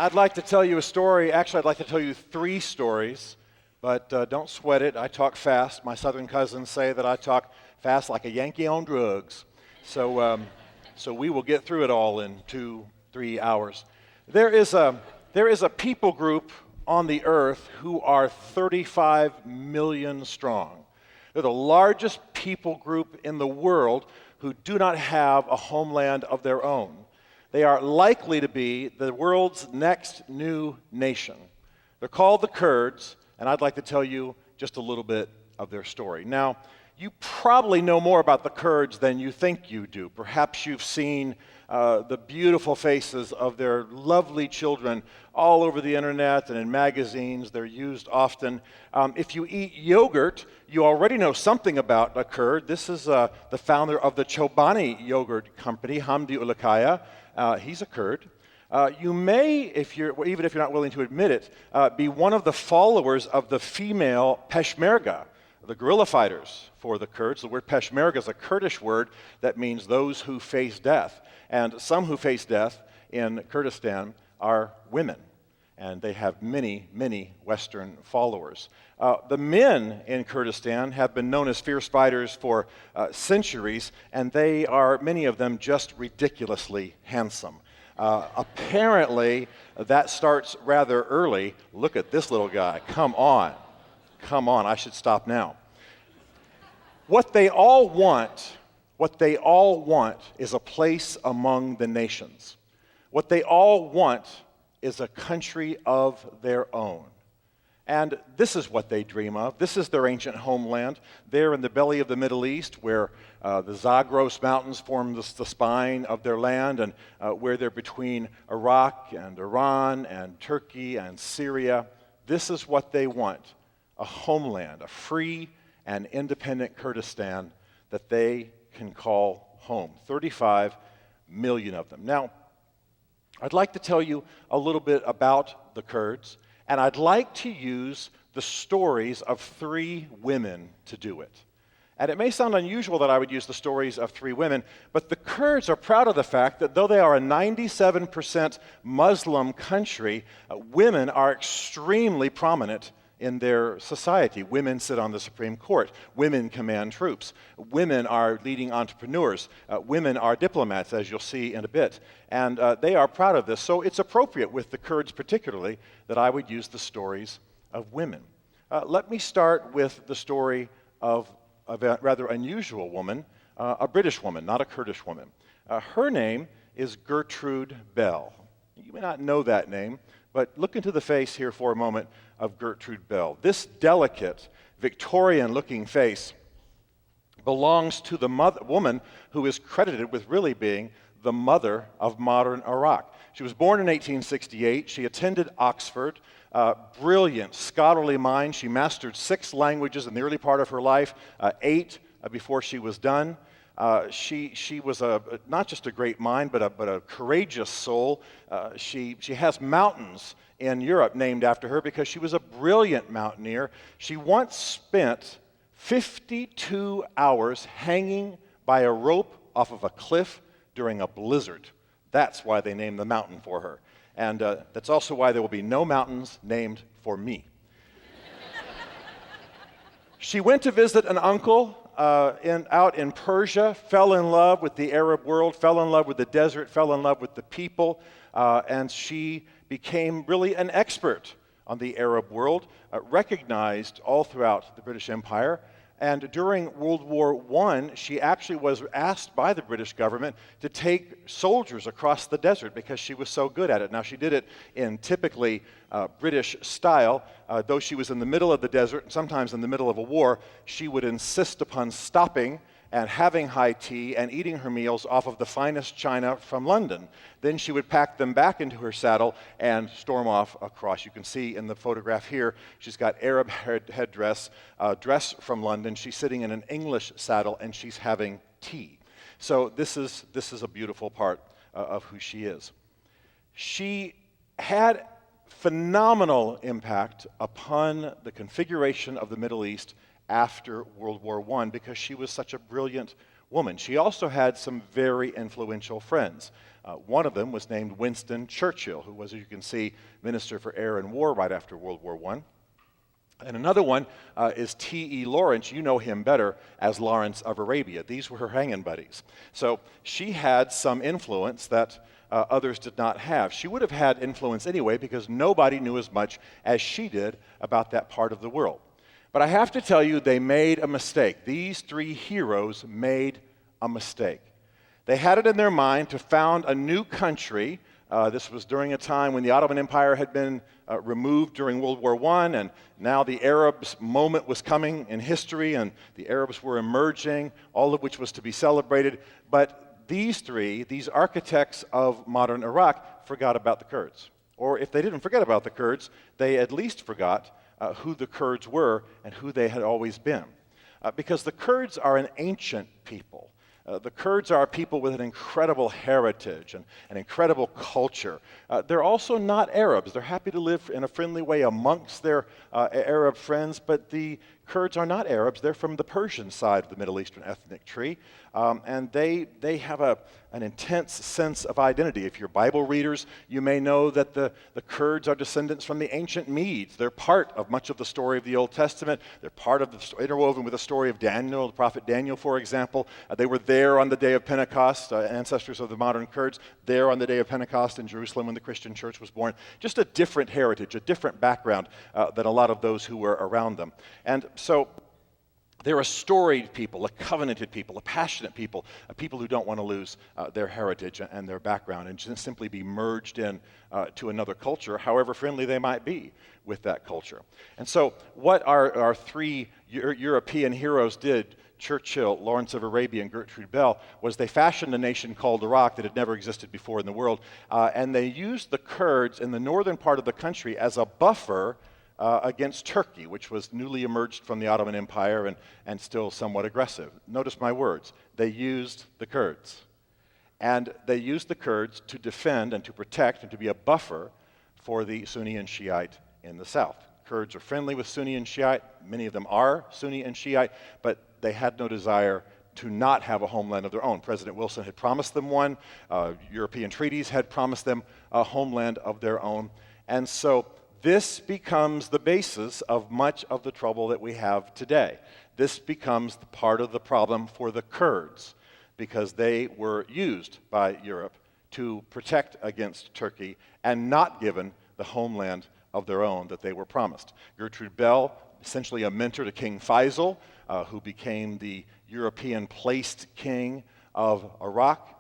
I'd like to tell you a story. Actually, I'd like to tell you 3 stories, but don't sweat it. I talk fast. My southern cousins say that I talk fast like a Yankee on drugs. So we will get through it all in 2-3 hours. There is a people group on the earth who are 35 million strong. They're the largest people group in the world who do not have a homeland of their own. They are likely to be the world's next new nation. They're called the Kurds, and I'd like to tell you just a little bit of their story. Now, you probably know more about the Kurds than you think you do. Perhaps you've seen the beautiful faces of their lovely children all over the internet and in magazines. They're used often. If you eat yogurt, you already know something about a Kurd. This is the founder of the Chobani Yogurt Company, Hamdi Ulukaya. He's a Kurd. You may, even if you're not willing to admit it, be one of the followers of the female Peshmerga, the guerrilla fighters for the Kurds. The word Peshmerga is a Kurdish word that means those who face death. And some who face death in Kurdistan are women, and they have many, many Western followers. The men in Kurdistan have been known as fierce fighters for centuries, and they are, many of them, just ridiculously handsome. Apparently, that starts rather early. Look at this little guy. Come on, I should stop now. What they all want is a place among the nations. What they all want is a country of their own. And this is what they dream of. This is their ancient homeland. They're in the belly of the Middle East, where the Zagros Mountains form the spine of their land, and where they're between Iraq and Iran and Turkey and Syria. This is what they want, a homeland, a free and independent Kurdistan that they can call home. 35 million of them. Now, I'd like to tell you a little bit about the Kurds, and I'd like to use the stories of 3 women to do it. And it may sound unusual that I would use the stories of 3 women, but the Kurds are proud of the fact that though they are a 97% Muslim country, women are extremely prominent in their society. Women sit on the Supreme Court. Women command troops. Women are leading entrepreneurs. Women are diplomats, as you'll see in a bit. And they are proud of this. So it's appropriate with the Kurds particularly that I would use the stories of women. Let me start with the story of a rather unusual woman, a British woman, not a Kurdish woman. Her name is Gertrude Bell. You may not know that name, but look into the face here for a moment of Gertrude Bell. This delicate, Victorian-looking face belongs to the woman who is credited with really being the mother of modern Iraq. She was born in 1868. She attended Oxford. Brilliant, scholarly mind. She mastered 6 languages in the early part of her life, 8 before she was done. She was not just a great mind, but a courageous soul. She has mountains in Europe named after her because she was a brilliant mountaineer. She once spent 52 hours hanging by a rope off of a cliff during a blizzard. That's why they named the mountain for her. And that's also why there will be no mountains named for me. She went to visit an uncle out in Persia, fell in love with the Arab world, fell in love with the desert, fell in love with the people, and she became really an expert on the Arab world, recognized all throughout the British Empire. And during World War I, she actually was asked by the British government to take soldiers across the desert because she was so good at it. Now, she did it in typically British style. Though she was in the middle of the desert, and sometimes in the middle of a war, she would insist upon stopping and having high tea and eating her meals off of the finest china from London. Then she would pack them back into her saddle and storm off across. You can see in the photograph here, she's got Arab headdress, dress from London. She's sitting in an English saddle and she's having tea. So this is a beautiful part of who she is. She had phenomenal impact upon the configuration of the Middle East after World War I because she was such a brilliant woman. She also had some very influential friends. One of them was named Winston Churchill, who was, as you can see, Minister for Air and War right after World War I. And another one is T.E. Lawrence. You know him better as Lawrence of Arabia. These were her hanging buddies. So she had some influence that others did not have. She would have had influence anyway because nobody knew as much as she did about that part of the world. But I have to tell you, they made a mistake. These three heroes made a mistake. They had it in their mind to found a new country. This was during a time when the Ottoman Empire had been removed during World War I, and now the Arabs' moment was coming in history, and the Arabs were emerging, all of which was to be celebrated. But these three, these architects of modern Iraq, forgot about the Kurds. Or if they didn't forget about the Kurds, they at least forgot who the Kurds were and who they had always been. Because the Kurds are an ancient people. The Kurds are people with an incredible heritage and an incredible culture. They're also not Arabs. They're happy to live in a friendly way amongst their Arab friends, but the Kurds are not Arabs. They're from the Persian side of the Middle Eastern ethnic tree, and they have an intense sense of identity. If you're Bible readers, you may know that the Kurds are descendants from the ancient Medes. They're part of much of the story of the Old Testament. They're part of the interwoven with the story of Daniel, the prophet Daniel, for example. They were there on the day of Pentecost, ancestors of the modern Kurds, there on the day of Pentecost in Jerusalem when the Christian church was born. Just a different heritage, a different background than a lot of those who were around them. And so they're a storied people, a covenanted people, a passionate people, a people who don't want to lose their heritage and their background and just simply be merged in to another culture, however friendly they might be with that culture. And so what our three European heroes did, Churchill, Lawrence of Arabia, and Gertrude Bell, was they fashioned a nation called Iraq that had never existed before in the world, and they used the Kurds in the northern part of the country as a buffer against Turkey, which was newly emerged from the Ottoman Empire and still somewhat aggressive. Notice my words. They used the Kurds. And they used the Kurds to defend and to protect and to be a buffer for the Sunni and Shiite in the south. Kurds are friendly with Sunni and Shiite. Many of them are Sunni and Shiite, but they had no desire to not have a homeland of their own. President Wilson had promised them one. European treaties had promised them a homeland of their own. And so this becomes the basis of much of the trouble that we have today. This becomes part of the problem for the Kurds because they were used by Europe to protect against Turkey and not given the homeland of their own that they were promised. Gertrude Bell, essentially a mentor to King Faisal, who became the European-placed king of Iraq.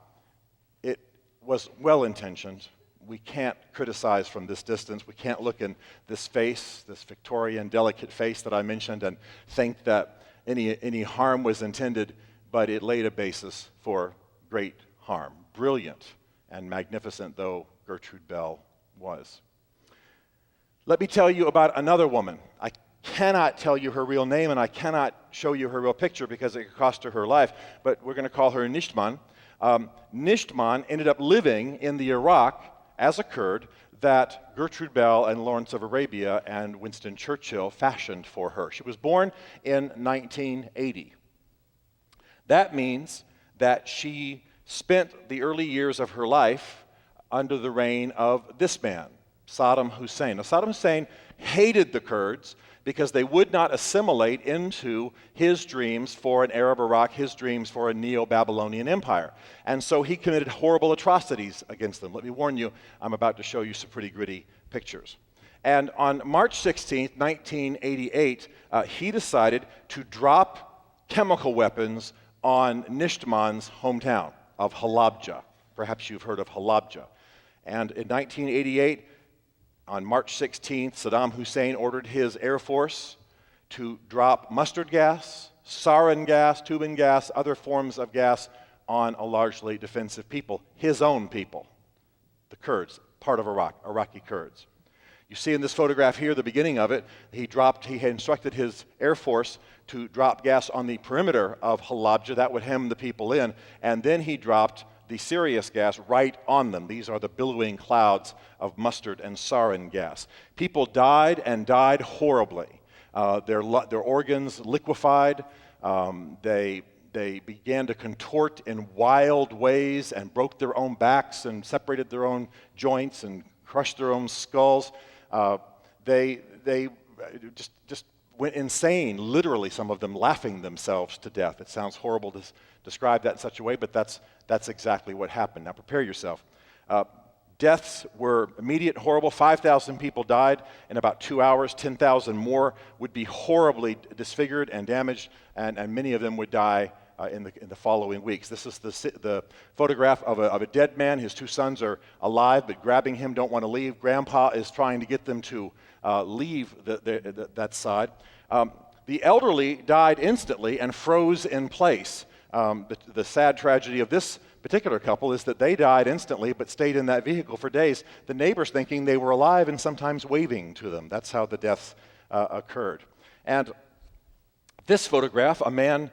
It was well-intentioned. We can't criticize from this distance. We can't look in this face, this Victorian, delicate face that I mentioned, and think that any harm was intended, but it laid a basis for great harm. Brilliant and magnificent though Gertrude Bell was. Let me tell you about another woman. I cannot tell you her real name, and I cannot show you her real picture because it could cost her life, but we're going to call her Nishtman. Nishtman ended up living in the Iraq as a Kurd that Gertrude Bell and Lawrence of Arabia and Winston Churchill fashioned for her. She was born in 1980. That means that she spent the early years of her life under the reign of this man, Saddam Hussein. Now, Saddam Hussein hated the Kurds because they would not assimilate into his dreams for an Arab Iraq, his dreams for a Neo-Babylonian empire. And so he committed horrible atrocities against them. Let me warn you, I'm about to show you some pretty gritty pictures. And on March 16th, 1988, he decided to drop chemical weapons on Nishtman's hometown of Halabja. Perhaps you've heard of Halabja. And in 1988, on March 16th, Saddam Hussein ordered his Air Force to drop mustard gas, sarin gas, tubing gas, other forms of gas on a largely defensive people, his own people, the Kurds, part of Iraq, Iraqi Kurds. You see in this photograph here, the beginning of it, he had instructed his Air Force to drop gas on the perimeter of Halabja. That would hem the people in, and then he dropped the serious gas right on them. These are the billowing clouds of mustard and sarin gas. People died and died horribly. Their organs liquefied. They they began to contort in wild ways and broke their own backs and separated their own joints and crushed their own skulls. They just went insane, literally, some of them laughing themselves to death. It sounds horrible to describe that in such a way, but that's exactly what happened. Now prepare yourself. Deaths were immediate, horrible. 5,000 people died in about 2 hours. 10,000 more would be horribly disfigured and damaged, and many of them would die in the following weeks. This is the photograph of a dead man. His 2 sons are alive, but grabbing him, don't want to leave. Grandpa is trying to get them to leave that side. The elderly died instantly and froze in place. The sad tragedy of this particular couple is that they died instantly but stayed in that vehicle for days, the neighbors thinking they were alive and sometimes waving to them. That's how the deaths occurred. And this photograph, a man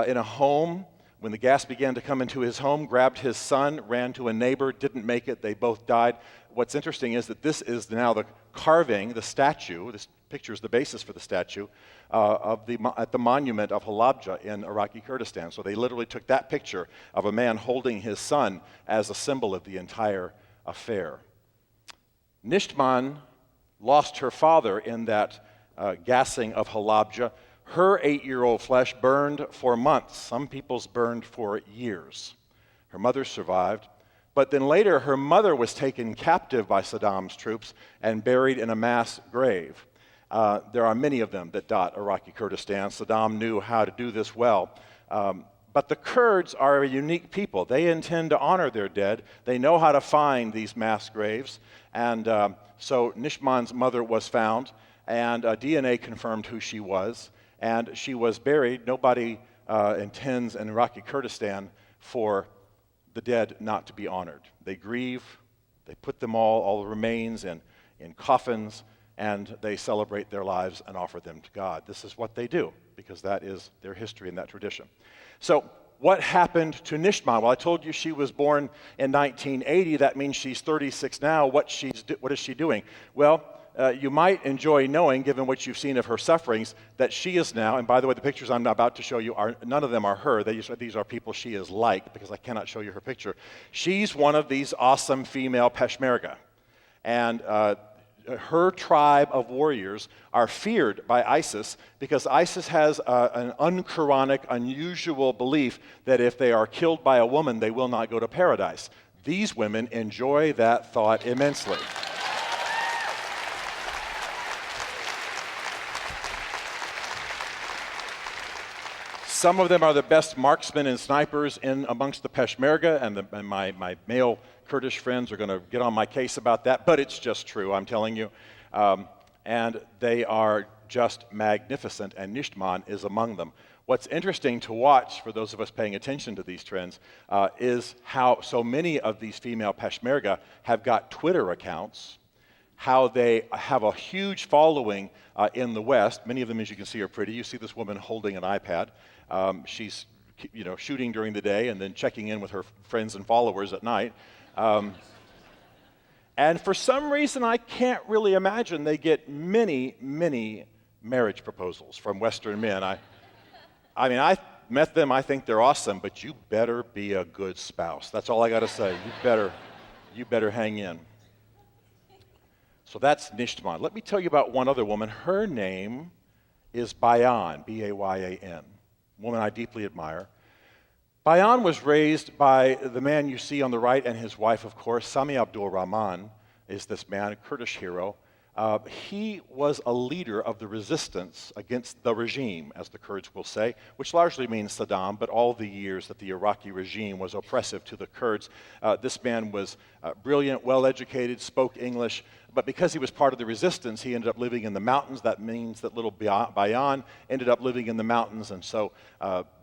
in a home, when the gas began to come into his home, grabbed his son, ran to a neighbor, didn't make it, they both died. What's interesting is that this is now the carving, the statue, this picture is the basis for the statue, at the monument of Halabja in Iraqi Kurdistan. So they literally took that picture of a man holding his son as a symbol of the entire affair. Nishtman lost her father in that gassing of Halabja. Her 8-year-old flesh burned for months. Some people's burned for years. Her mother survived. But then later, her mother was taken captive by Saddam's troops and buried in a mass grave. There are many of them that dot Iraqi Kurdistan. Saddam knew how to do this well. But the Kurds are a unique people. They intend to honor their dead. They know how to find these mass graves. And so Nishman's mother was found, and DNA confirmed who she was. And she was buried. Nobody intends in Iraqi Kurdistan for the dead not to be honored. They grieve. They put them all the remains in coffins, and they celebrate their lives and offer them to God. This is what they do, because that is their history and that tradition. So what happened to Nishman? Well, I told you she was born in 1980. That means she's 36 now. What is she doing? Well, you might enjoy knowing, given what you've seen of her sufferings, that she is now, and by the way, the pictures I'm about to show you, none of them are her. These are people she is like, because I cannot show you her picture. She's one of these awesome female Peshmerga. And her tribe of warriors are feared by ISIS because ISIS has an unquranic, unusual belief that if they are killed by a woman, they will not go to paradise. These women enjoy that thought immensely. Some of them are the best marksmen and snipers in amongst the Peshmerga, and my male Kurdish friends are going to get on my case about that, but it's just true, I'm telling you. And they are just magnificent, and Nishtman is among them. What's interesting to watch, for those of us paying attention to these trends, is how so many of these female Peshmerga have got Twitter accounts, how they have a huge following in the West. Many of them, as you can see, are pretty. You see this woman holding an iPad. She's shooting during the day and then checking in with her friends and followers at night. And for some reason, I can't really imagine, they get many, many marriage proposals from Western men. I mean, I met them, I think they're awesome, but you better be a good spouse. That's all I got to say. You better hang in. So that's Nishtman. Let me tell you about one other woman. Her name is Bayan, B-A-Y-A-N, a woman I deeply admire. Bayan was raised by the man you see on the right and his wife, of course. Sami Abdul Rahman is this man, a Kurdish hero. He was a leader of the resistance against the regime, as the Kurds will say, which largely means Saddam, but all the years that the Iraqi regime was oppressive to the Kurds. This man was brilliant, well-educated, spoke English, but because he was part of the resistance, he ended up living in the mountains. That means that little Bayan ended up living in the mountains, and so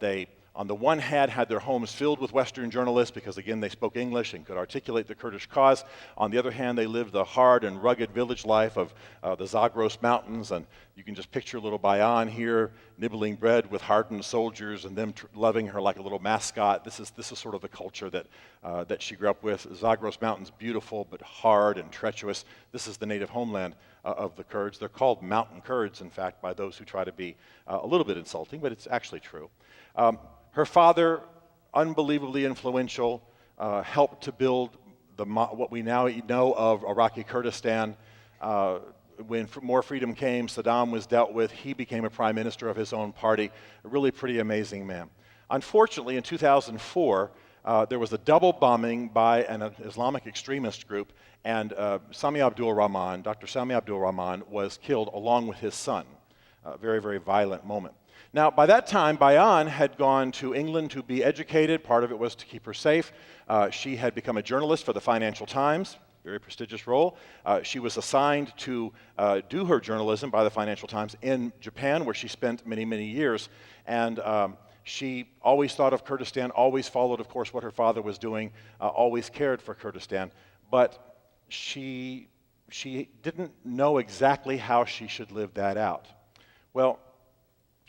they, on the one hand, had their homes filled with Western journalists because, again, they spoke English and could articulate the Kurdish cause. On the other hand, they lived the hard and rugged village life of the Zagros Mountains, and you can just picture little Bayan here nibbling bread with hardened soldiers and them loving her like a little mascot. This is sort of the culture that she grew up with. Zagros Mountains, beautiful but hard and treacherous. This is the native homeland of the Kurds. They're called mountain Kurds, in fact, by those who try to be a little bit insulting, but it's actually true. Her father, unbelievably influential, helped to build what we now know of Iraqi Kurdistan. When more freedom came, Saddam was dealt with. He became a prime minister of his own party. A really pretty amazing man. Unfortunately, in 2004, there was a double bombing by an Islamic extremist group, and Sami Abdul Rahman, Dr. Sami Abdul Rahman, was killed along with his son. A very, very violent moment. Now, by that time, Bayan had gone to England to be educated. Part of it was to keep her safe. She had become a journalist for the Financial Times, very prestigious role. She was assigned to do her journalism by the Financial Times in Japan, where she spent many, many years. And she always thought of Kurdistan, always followed, of course, what her father was doing, always cared for Kurdistan. But she didn't know exactly how she should live that out. Well,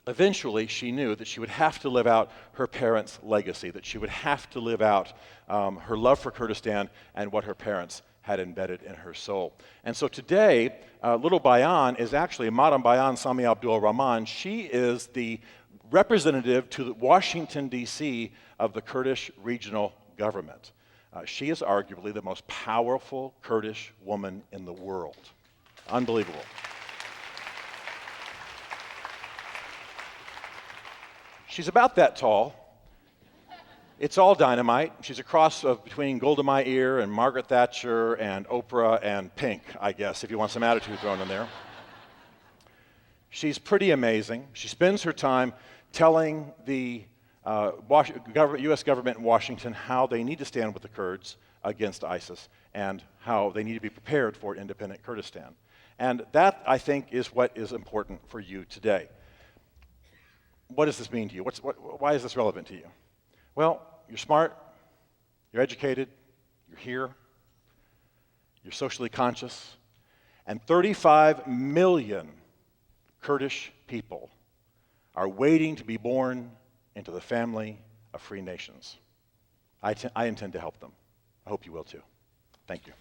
eventually, she knew that she would have to live out her parents' legacy, that she would have to live out her love for Kurdistan and what her parents had embedded in her soul. And so today, little Bayan is actually Madam Bayan Sami Abdul Rahman. She is the representative to Washington, D.C. of the Kurdish regional government. She is arguably the most powerful Kurdish woman in the world. Unbelievable. She's about that tall. It's all dynamite. She's a cross between Golda Meir and Margaret Thatcher and Oprah and Pink, I guess, if you want some attitude thrown in there. She's pretty amazing. She spends her time telling the U.S. government in Washington how they need to stand with the Kurds against ISIS and how they need to be prepared for independent Kurdistan. And that, I think, is what is important for you today. What does this mean to you? Why is this relevant to you? Well, you're smart, you're educated, you're here, you're socially conscious, and 35 million Kurdish people are waiting to be born into the family of free nations. I intend to help them. I hope you will too. Thank you.